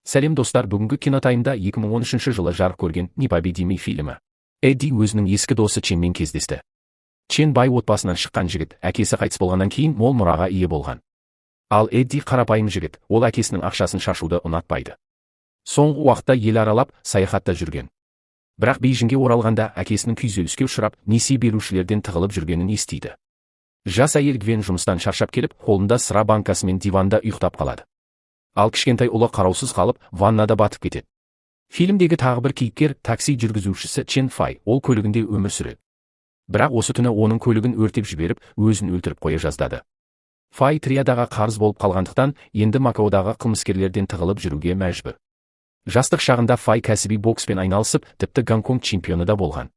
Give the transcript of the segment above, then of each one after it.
Сәлем достар, бүгінгі кинотаймда 2013 жылы жарық көрген «Непобедимый» фильмі. Эдди өзінің ескі досы Ченмен кездесті. Чен бай отбасынан шыққан жігіт, әкесі қайтыс болғаннан кейін мол мұраға ие болған. Ал Эдди қарапайым жігіт, ол әкесінің ақшасын шашуды ұнатпайды. Соңғы уақытта ел аралап, саяхатта жүрген. Бірақ Бейжіңге оралғанда әкесінің күйзеліске ұшырап, несие берушілерден тығылып жүргенін естиді. Жас әйел Гвен жұмыстан шаршап келіп, қолында сыра банкасымен диванда ұйықтап қалады. Ал кішкентай ұлы қараусыз қалып, ваннада батып кетеді. Фильмдегі тағы бір кейіпкер такси жүргізушісі Чен Фай, ол көлігінде өмір сүреді. Бірақ осы түні оның көлігін өртеп жіберіп, өзін өлтіріп қоя жаздады. Фай Триядаға қарыз болып қалғандықтан, енді Макаодағы қылмыскерлерден тығылып жүруге мәжбүр. Жастық шағында Фай кәсіби бокспен айналысып, тіпті Гонконг чемпионы да болған.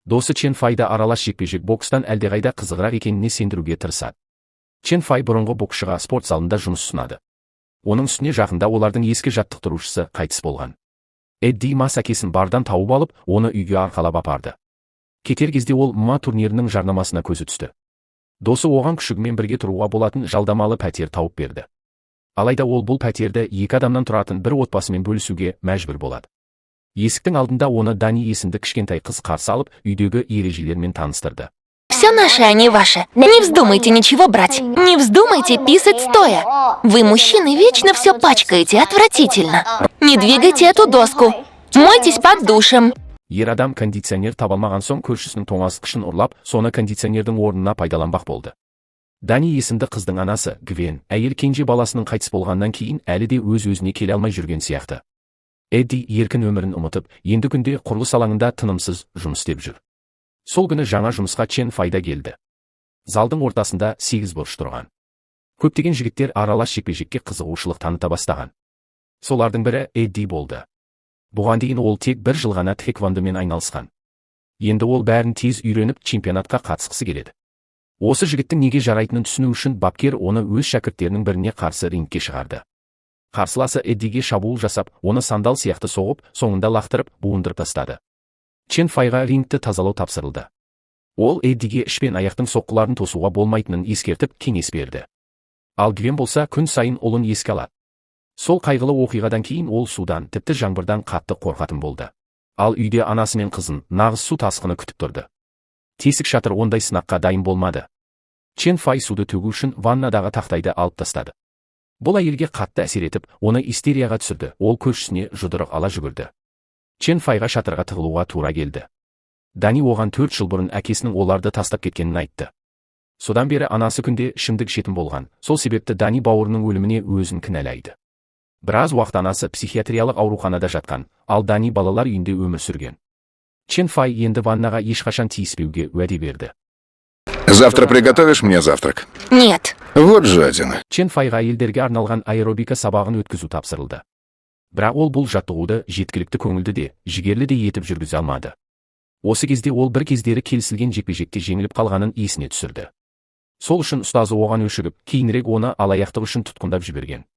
Досы Чен Файды аралас жекпе-жек бокстан әлдеқайда қызығырақ екеніне сендіруге тырысады. Чен Фай бұрынғы боксшыға спорт залында жұмыс ұсынады. Оның үстіне жақында олардың ескі жаттықтырушысы қайтыс болған. Эдди мас әкесін бардан тауып алып, оны үйге арқалап апарды. Кетер кезде ол ММА турнирінің жарнамасына көзі түсті. Досы оған күшігімен бірге тұруға болатын жалдамалы пәтер тауып берді. Алайда ол бұл пәтерді екі адамнан тұратын бір отбасымен бөлісуге мәжбүр болады. Есіктің алдында оны Дани есімді кішкентай қыз қарсы алып, үйдегі ережелермен таныстырды. Все наше, а не ваше. Не вздумайте ничего брать. Не вздумайте писать стоя. Вы, мужчины, вечно все пачкаете, отвратительно. Не двигайте эту доску. Мойтесь под душем. Ер адам кондиционер табалмаған соң көршісінің тоңазытқышын ұрлап, соны кондиционердің орнына пайдаланбақ болды. Дани есімді қыздың анасы, Гвен, әйел кенже баласының қайтыс болғаннан кейін әлі де өз-өзіне келе алмай жүрген сияқты. Эдди еркін өмірін ұмытып, енді күнде құрылыс алаңында тынымсыз жұмыс істеп жүр. Сол күні жаңа жұмысқа Чен Файда келді. Залдың ортасында 8 бұрыш тұрған. Көптеген жігіттер аралас жекпе-жекке қызығушылық таныта бастаған. Солардың бірі Эдди болды. Бұған дейін ол тек бір жыл ғана тхэквондомен айналысқан. Енді ол бәрін тез үйреніп, чемпионатқа қатысқысы келеді. Осы жігіттің неге жарайтынын түсіну үшін бапкер оны өз шәкірттерінің біріне қарсы рингке шығарды. Қарсыласы Эддиге шабуыл жасап, оны сандал сияқты соғып, соңында лақтырып, буындырып тастады. Чен Файға рингті тазалау тапсырылды. Ол Эддиге іш пен аяқтың соққыларын тосуға болмайтынын ескертіп, кеңес берді. Ал Гвен болса күн сайын ұлын еске алады. Сол қайғылы оқиғадан кейін ол судан, тіпті жаңбырдан қатты қорқатын болды. Ал үйде анасы мен қызын нағыз су тасқыны күтіп тұрды. Тесік шатыр ондай сынаққа дайын болмады. Чен Фай суды төгу үшін ваннадағы тақтайды алып тастады. Бұл әйелге қатты әсер етіп, оны истерияға түсірді. Ол көршісіне жұдырық ала жүгірді. Чен Файға шатырға тығылуға тура келді. Дани оған 4 жыл бұрын әкесінің оларды тастап кеткенін айтты. Содан бері анасы күнде ішімдік ішетін болған. Сол себепті Дани бауырының өліміне өзін кінәлайды. Біраз уақыт анасы психиатриялық ауруханада жатқан, ал Дани балалар үйінде өмір сүрген. Чен Фай енді ваннаға ешқашан тиіспеуге уәде берді. Завтра приготовишь мне завтрак? Нет. Вот жадина. Чен Файға әйелдерге арналған аэробика сабағын өткізу тапсырылды. Бірақ ол бұл жаттығуды жеткілікті көңілді де, жігерлі де етіп жүргізе алмады. Осы кезде ол бір кездері келісілген жекпе-жекте жеңіліп қалғанын есіне түсірді. Сол үшін ұстазы оған өшігіп, кейінірек оны алаяқтық үшін тұтқындап жіберген.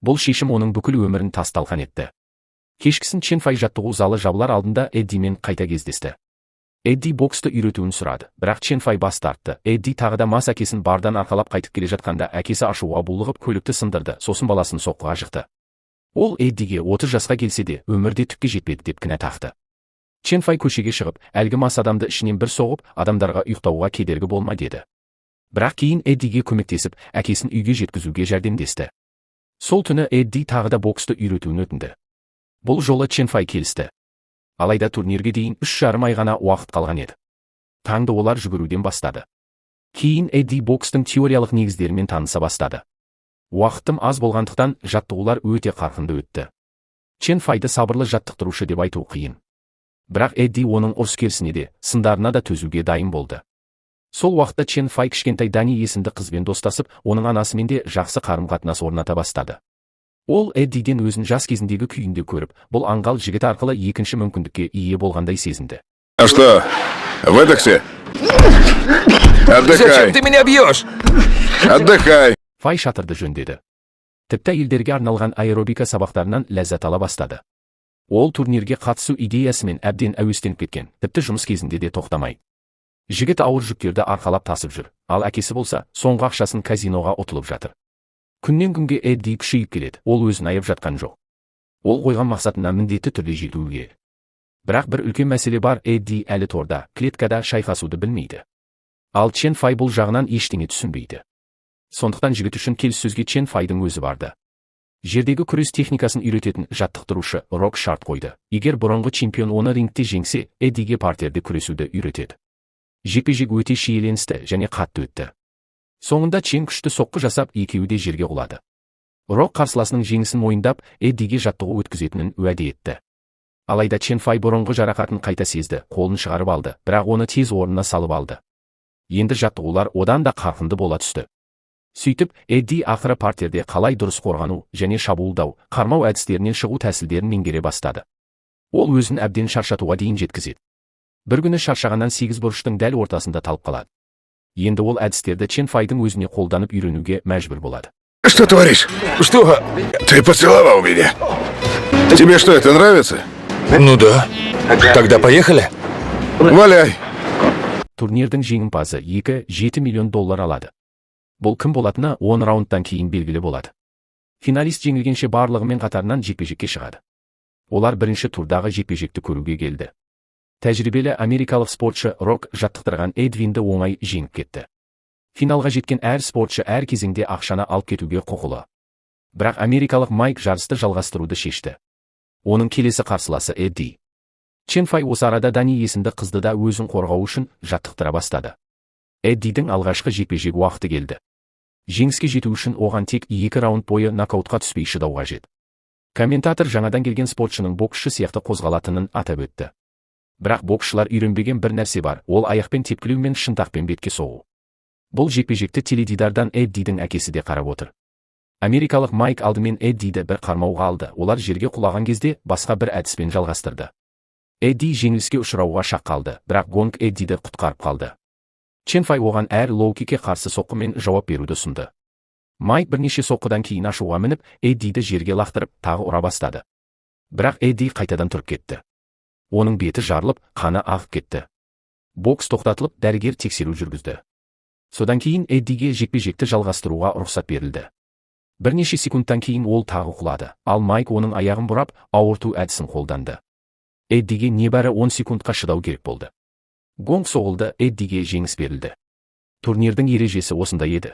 Бұл шешім оның бүкіл өмірін тас-талқан етті. Кешкісін Чен Фай жаттығу залы жабылар алдында Эддимен қайта кездесті. Эдди боксты үйретуін сұрады, бірақ Чен Фай бас тартты. Эдди тағы да мас әкесін бардан арқалап қайтып келе жатқанда әкесі ашуға булығып көлікті сындырды, сосын баласын соққыға жықты. Ол Эддиге 30 жасқа келсе де, өмірде түкке жетпеді деп кінә тақты. Чен Фай көшеге шығып, әлгі мас адамды ішінен бір соғып, адамдарға ұйықтауға кедергі болма деді. Бірақ кейін Эддиге көмектесіп, әкесін үйге жеткізуге жәрдемдесті. Сол түні Эдди тағы да боксты үйретуін өтінді. Бұл жолы Чен Фай келісті. Алайда турнирге дейін 3,5 ай ғана уақыт қалған еді. Таңды олар жүгіруден бастады. Кейін Эдди бокстың теориялық негіздерімен таныса бастады. Уақытым аз болғандықтан жаттығулар өте қарқынды өтті. Чен Файды сабырлы жаттықтырушы деп айту қиын. Бірақ Эдди оның ұрыс-керісіне де, сындарына да төзуге дайын болды. Сол уақытта Чен Фай кішкентай Дани есімді қызбен достасып, оның анасымен де жақсы қарым-қатынас орната бастады. Ол Эддиден өзін жас кезіндегі күйінде көріп, бұл аңғал жігіт арқылы екінші мүмкіндікке ие болғандай сезінді. А что, выдохся? Отдыхай. Зачем ты меня бьешь? Отдыхай. Фай шатырды жөндеді. Тіпті әйелдерге арналған аэробика сабақтарынан ләззат ала бастады. Ол турнирге қатысу идеясымен әбден әуестеніп кеткен, тіпті жұмыс кезінде де тоқтамай. Жігіт ауыр жүктерді арқалап тасып жүр, ал әкесі болса, соңғы ақшасын казиноға ұтылып жатыр. Күннен күнге Эдди күшейіп келеді, ол өзін аяп жатқан жоқ. Ол қойған мақсатына міндетті түрде жетуге. Бірақ бір үлкен мәселе бар, Эдди әлі торда, клеткада шайқасуды білмейді. Ал Чен Фай бұл жағынан ештеңе түсінбейді. Сондықтан жігіт үшін келіссөзге Чен Файдың өзі барды. Жердегі күрес техникасын үйрететін жаттықтырушы Рок шарт қойды. Егер бұрынғы чемпион оны рингте жеңсе, Эддиге партерде күресуді үйретеді. Жекпе-жек өте шиеленісті және қатты өтті. Соңында Чен күшті соққы жасап, екеуі де жерге құлады. Рок қарсыласының жеңісін мойындап, Эддиге жаттығу өткізетінін уәде етті. Алайда Чен Фай бұрынғы жарақатын қайта сезді, қолын шығарып алды, бірақ оны тез орнына салып алды. Енді жаттығулар одан да қарқынды бола түсті. Сөйтіп, Эдди ақыры партерде қалай дұрыс қорғану және шабуылдау, қармау әдістерінен шығу тәсілдерін меңгере бастады. Ол өзін әбден шаршатуға дейін жеткізеді. Бір күні шаршағаннан 8 бұрыштың дәл ортасында талып қалады. Енді ол әдістерді Чен Файдың өзіне қолданып үйренуге мәжбүр болады. Что творишь? Что? Ты поцеловал меня. Тебе что, это нравится? Ну да. Тогда поехали. Валяй. Турнирдің жеңімпазы 2,7 миллион доллар алады. Бұл кім болатыны 10 раундтан кейін белгілі болады. Финалист жеңілгенше барлығымен қатарынан жекпе-жекке шығады. Олар бірінші турдағы жекпе-жекті көруге келді. Тәжірибелі америкалық спортшы Рок жаттықтырған Эдвинді оңай жеңіп кетті. Финалға жеткен әр спортшы әр кезеңде ақшаны алып кетуге құқылы. Бірақ америкалық Майк жарысты жалғастыруды шешті. Оның келесі қарсыласы Эдди. Чен Фай осы арада Дани есімді қызды да өзін қорғау үшін жаттықтыра бастады. Эддидің алғашқы жекпе-жек уақыты келді. Жеңіске жету үшін оған тек 2 раунд бойы нокаутқа түспей шыдау қажет. Комментатор жаңадан келген спортшының боксшы сияқты қозғалатынын атап өтті. Бірақ боксшылар үйренбеген бір нәрсе бар, ол аяқпен тепкілеу мен шынтақпен бетке соғу. Бұл жекпе-жекті теледидардан Эддидің әкесі де қарап отыр. Америкалық Майк алдымен Эддиді бір қармауға алды, олар жерге құлаған кезде басқа бір әдіспен жалғастырды. Эдди жеңіліске ұшырауға шақ қалды, бірақ гонг Эддиді құтқарып қалды. Чен Фай оған әр лоу-кикке қарсы соққымен жауап беруді ұсынды. Майк бірнеше соққыдан кейін ашуға мініп, Эддиді жерге лақтырып, тағы ұра бастады. Бірақ Эдди қайтадан тұрып кетті. Оның беті жарылып, қаны ағып кетті. Бокс тоқтатылып, дәрігер тексеру жүргізді. Содан кейін Эддиге жекпе-жекті жалғастыруға рұқсат берілді. Бірнеше секундтан кейін ол тағы құлады, ал Майк оның аяғын бұрап, ауырту әдісін қолданды. Эддиге небәрі 10 секундқа шыдау керек болды. Гонг соғылды, Эддиге жеңіс берілді. Турнирдің ережесі осындай еді.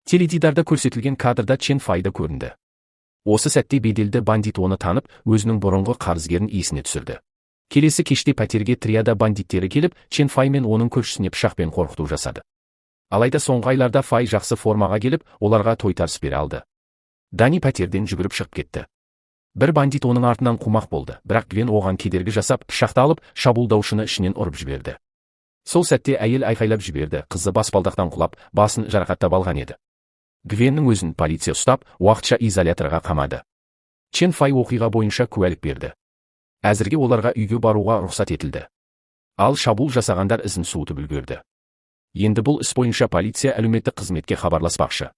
Теледидарда көрсетілген кадрда Чен Файды көрінді. Осы сәтте беделді бандит оны танып, өзінің бұрынғы қарызгерін есіне түсірді. Келесі кеште пәтерге триада бандиттері келіп, Чен Фай мен оның көршісіне пышақпен қорқыту жасады. Алайда соңғы айларда Фай жақсы формаға келіп, оларға тойтарыс бере алды. Дани пәтерден жүгіріп шығып кетті. Бір бандит оның артынан қумақ болды, бірақ Гвен оған кедергі жасап, пышақты алып, шабуылдаушыны ішінен ұрып жіберді. Сол сәтте әйел айқайлап жіберді, қызы баспалдақтан құлап, басын жарақаттап алған еді. Гвеннің өзін полиция ұстап, уақытша изоляторға қамады. Чен Фай оқиға бойынша куәлік берді. Әзірге оларға үйге баруға рұқсат етілді. Ал шабуыл жасағандар ізін суытып үлгерді. Енді бұл іс бойынша полиция әлеуметтік қызметке хабарласпақшы.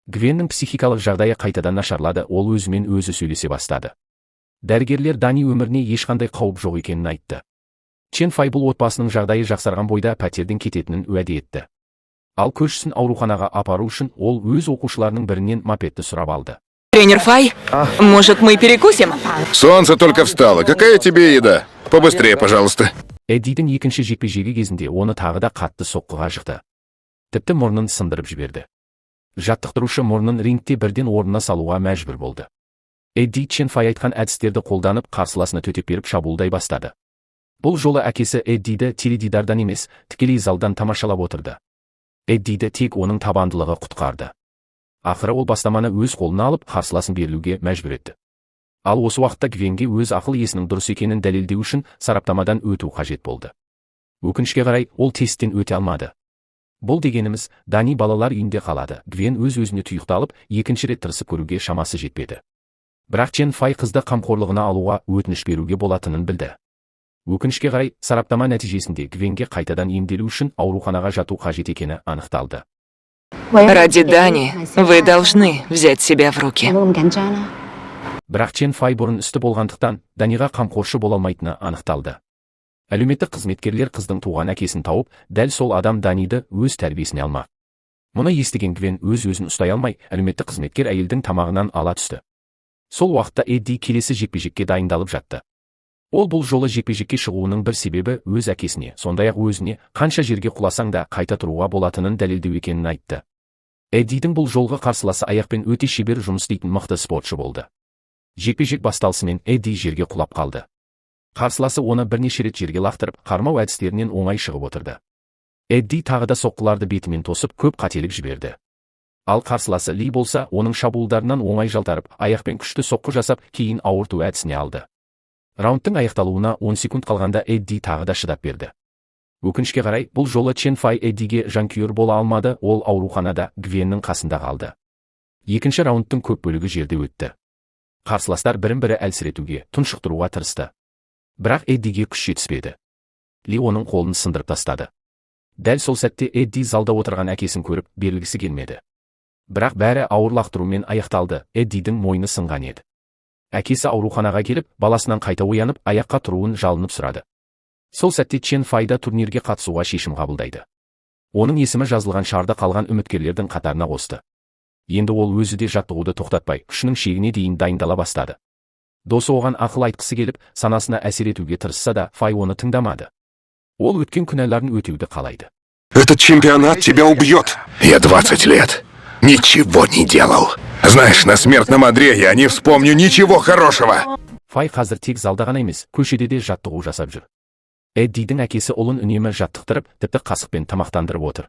Гвеннің психикалық жағдайы қайтадан нашарлады, ол өзімен өзі сөйлесе бастады. Дәрігерлер Дани өміріне ешқандай қауіп жоқ екенін айтты. Чен Фай бұл отбасының жағдайы жақсарған бойда пәтерден кететінін уәде етті. Ал көршісін ауруханаға апару үшін ол өз оқушыларының бірінен мопедті сұрап алды. Тренер Фай, может, мы перекусим? Солнце только встало. Какая тебе еда? Побыстрее, пожалуйста. Эддидің екінші жекпе-жегі кезінде оны тағы да қатты соққыға жықты. Тіпті мұрнын сындырып жіберді. Жаттықтырушы мұрнын рингте бірден орнына салуға мәжбүр болды. Эдди Чен Фай айтқан әдістерді қолданып қарсыласына төтеп беріп шабуылдай бастады. Бұл жолы әкесі Эддиді теледидардан емес, тікелей залдан тамашалап отырды. Эддиді тек оның табандылығы құтқарды. Ақыры ол бастаманы өз қолына алып, қарсыласын берілуге мәжбүр етті. Ал осы уақытта Гвенге өз ақыл есінің дұрыс екенін дәлелдеу үшін сараптамадан өту қажет болды. Өкінішке қарай, ол тесттен өте алмады. Бұл дегеніміз, Дани балалар үйінде қалады. Гвен өз-өзіне тұйықталып, екінші рет тырысып көруге шамасы жетпеді. Бірақ Чен Фай қызды қамқорлығына алуға өтініш беруге болатынын білді. Өкінішке қарай, сараптама нәтижесінде Гвенге қайтадан емделу үшін ауруханаға жату қажет екені анықталды. Ради Дани, вы должны взять себя в руки. Бірақ Чен Фай бұрын істі болғандықтан, Даниға қамқоршы бола алмайтыны анықталды. Әлеуметтік қызметкерлер қыздың туған әкесін тауып, дәл сол адам Даниді өз тәрбиесіне алмақ. Мұны естіген Гвен өз-өзін ұстай алмай, әлеуметтік қызметкер әйелдің тамағынан ала түсті. Сол уақытта Эдди келесі жекпе-жекке дайындалып жатты. Ол бұл жолы жекпе-жекке шығуының бір себебі өз әкесіне, сондай-ақ өзіне қанша жерге құласаң да қайта тұруға болатынын дәлелдеу екенін айтты. Эддидің бұл жолғы қарсыласы аяқпен өте шебер жұмыс істейтін мықты спортшы болды. Жекпе-жек басталысымен Эдди жерге құлап қалды. Қарсыласы оны бірнеше рет жерге лақтырып, қармау әдістерінен оңай шығып отырды. Эдди тағы да соққыларды бетімен тосып, көп қателік жіберді. Ал қарсыласы Ли болса, оның шабуылдарынан оңай жалтарып, аяқпен күшті соққы жасап, кейін ауырту әдісіне алды. Раундтың аяқталуына 10 секунд қалғанда Эдди тағы да шыдап берді. Өкінішке қарай, бұл жолы Чен Фай Эддиге жанкүйер бола алмады, ол ауруханада Гвеннің қасында қалды. Екінші раундтың көп бөлігі жерде өтті. Қарсыластар бірін-бірі әлсіретуге, тұншықтыруға тырысты. Бірақ Эддиге күш жетіспеді. Ли оның қолын сындырып тастады. Дәл сол сәтте Эдди залда отырған әкесін көріп, берілгісі келмеді. Бірақ бәрі ауыр лақтырумен аяқталды, Эддидің мойны сынған еді. Әкесі ауруханаға келіп, баласынан қайта оянып, аяққа тұруын жалынып сұрады. Сол сәтте Чен Файда турнирге қатысуға шешім қабылдайды. Оның есімі жазылған шарда қалған үміткерлердің қатарына қосты. Енді ол өзі де жаттығуды тоқтатпай, күшінің шегіне дейін дайындала бастады. Досы оған ақыл айтқысы келіп, санасына әсер етуге тырысса да, Фай оны тыңдамады. Ол өткен күнәларын өтеуді қалайды. Этот чемпионат тебя убьет. Я 20 лет. Ничего не делал. Знаешь, на смертном одре я не вспомню ничего хорошего. Фай қазір тек залда ғана емес, көшеде де жаттығу жасап жүр. Эддидің әкесі ұлын үнемі жаттықтырып, тіпті қасықпен тамақтандырып отыр.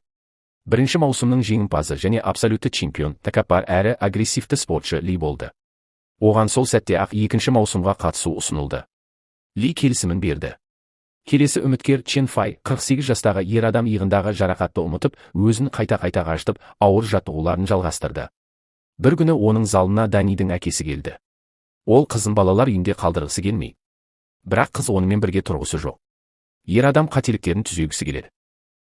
Бірінші маусымның жеңімпазы және абсолютті чемпион, тәкаппар әрі агрессивті спортшы Ли болды. Оған сол сәтте ақ екінші маусымға қатысу ұсынылды. Ли келісімін берді. Келесі үміткер Чен Фай, 48 жастағы ер адам иығындағы жарақатты ұмытып, өзін қайта-қайта қажытып, ауыр жаттығуларын жалғастырды. Бір күні оның залына Данидің әкесі келді. Ол қызын балалар үйінде қалдырғысы келмей. Бірақ қыз онымен бірге тұрғысы жоқ. Ер адам қателіктерін түзегісі келеді.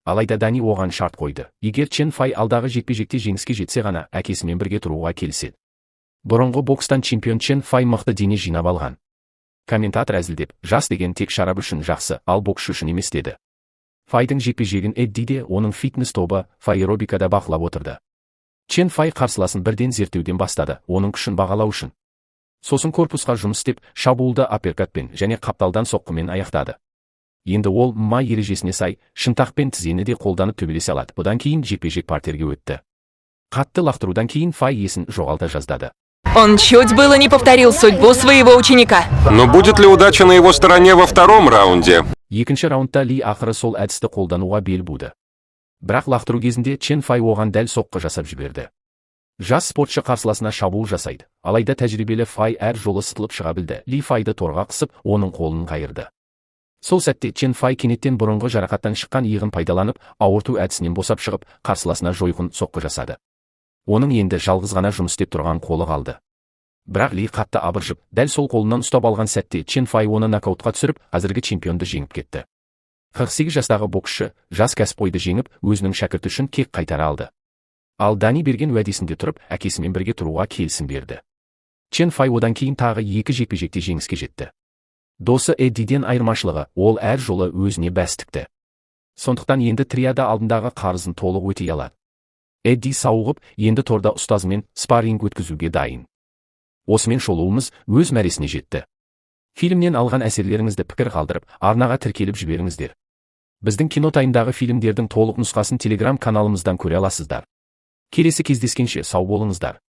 Алайда Дани оған шарт қойды. Егер Чен Фай алдағы жекпе-жекте жеңіске жетсе ғана, әкесімен бірге тұруға келіседі. Бұрынғы бокстан чемпион Чен Фай мықты дене жинап алған. Комментатор әзілдеп, жас деген тек шарап үшін жақсы, ал боксшы үшін емес деді. Файдың жекпе-жегін Эдди де, оның фитнес тобы Файробикада бақылап отырды. Чен Фай қарсыласын бірден зерттеуден бастады, оның күшін бағалау үшін. Сосын корпусқа жұмыс істеп, шабуылды апперкатпен және қапталдан соққымен аяқтады. Енді ол ма ережесіне сай, шынтақпен тізені де қолданып төбелесе алады. Бұдан кейін жекпе-жек партерге өтті. Қатты лақтырудан кейін Фай есін жоғалта жаздады. Он чуть было не повторил судьбу своего ученика. Но будет ли удача на его стороне во втором раунде? Екінші раундта Ли ақыры сол әдісті қолдануға бел буды. Бірақ лақтыру кезінде Чен Фай оған дәл соққы жасап жіберді. Жас спортшы қарсыласына шабуыл жасайды, алайда тәжірибелі Фай әр жолы сытылып шыға білді. Ли Файды торға қысып, оның қолын қайырды. Сол сәтте Чен Фай кенеттен бұрынғы жарақаттан шыққан иығын пайдаланып, ауырту әдісінен босап шығып, қарсыласына жойқын соққы жасады. Оның енді жалғыз ғана жұмыс істеп тұрған қолы қалды. Бірақ Ли қатты абыржып, дәл сол қолынан ұстап алған сәтте Чен Фай оны нокаутқа түсіріп, қазіргі чемпионды жеңіп кетті. 48 жастағы боксшы жас кәсіпқойды жеңіп, өзінің шәкірті үшін кек қайтара алды. Ал Дани берген уәдесінде тұрып, әкесімен бірге тұруға келісім берді. Чен Фай одан кейін тағы 2 жекпе-жекте жеңіске жетті. Досы Эддиден айырмашылығы, ол әр жолы өзіне бәс тікті. Сондықтан енді триада алдындағы қарызын толық өтей алады. Эдди сауығып, енді торда ұстазымен спарринг өткізуге дайын. Осымен шолуымыз өз мәресіне жетті. Фильмнен алған әсерлеріңізді пікір қалдырып, арнаға тіркеліп жіберіңіздер. Біздің кинотайымдағы фильмдердің толық нұсқасын Telegram каналымыздан көре аласыздар. Келесі кездескенше сау болыңыздар.